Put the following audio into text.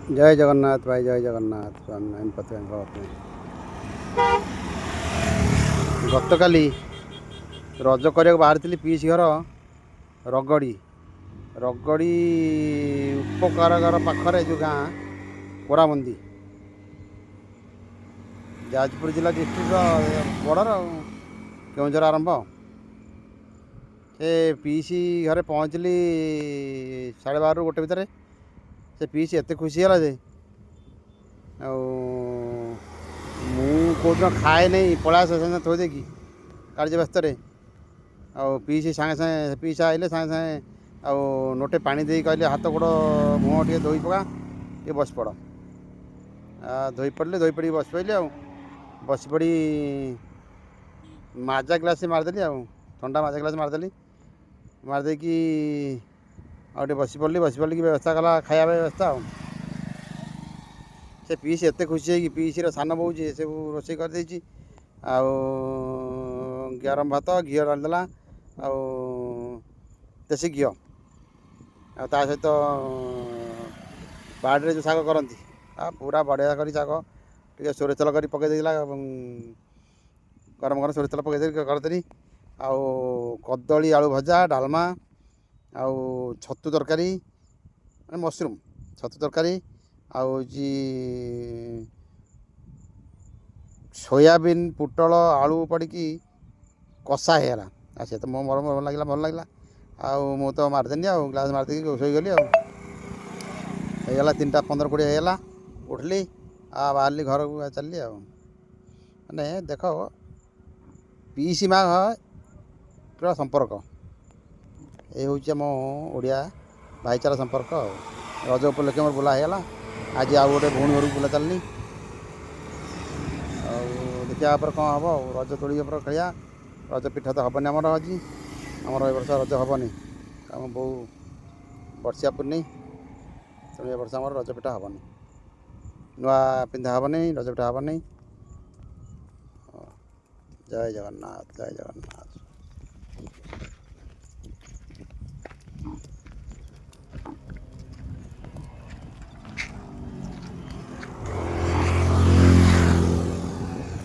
जय जगन्नाथ भाई, जय जगन्नाथ। एमपति गत काली रज करने बाहरी पीसी घर रगड़ी रगड़ी उपकारगर पाखरे जो गाँ कोरामंदी जाजपुर जिला डिस्ट्रिक्ट बॉर्डर केउझर आरंभ से पीसी घरे पहुँचली 12:30 ରୁ 1 भितर से पीसी एत खुशी है जे कौन खाए नहीं पड़ा से थोड़े देखी कार्य व्यस्त पीसी सागे सागे पीसा आइले सागे सागे नोटे पानी दे कहले हाथ गोड़ मुँह टे धोई पका टे बस पड़ धोई पड़े धोई पड़ी बस पड़े बस पड़ी माजा ग्लास मारदेली ठंडा माजा ग्लास मारदेली मारदे कि बस पड़ी की व्यवस्था कला खाया व्यवस्था से पीसी एत खुशी है कि पीसी सान बो सब रोसे कर गरम भात घी डालदेला देसी घी ता सहित बाड़े जो शाग करती पूरा बढ़िया कर शाग टे सोरिष तेल कर पकई देला गरम गरम सोरिष तेल पकई करदेली कदली आलू भजा डालमा छतु तरकारी मशरूम छतु तरकारी सोयाबीन पुटल आलू पड़ी कषा होगा से तो मोर भल लगे मु तो मारदेनी ग्लास मारदे शोगली होगा 3:15-20 होगा उठली बाहर घर को चलली माने देख पीसी माँ पूरा संपर्क ये हूँ आम ओडिया भाईचारा संपर्क रज उपलक्षे मोर बुला होगा आज आउ गोटे भौणी घर बुला चलनी देखा कौन हम रज तोड़ी खेलिया रज पिठा तो हेनी आमर आज आमर ए वर्ष रज हेनी आम बो वर्षिया पुनी तेणु ए वर्ष आमर रज पिठा हेनी नुआ पिंधा हेनी रज पिठा हेनी। जय जगन्नाथ, जय जगन्नाथ।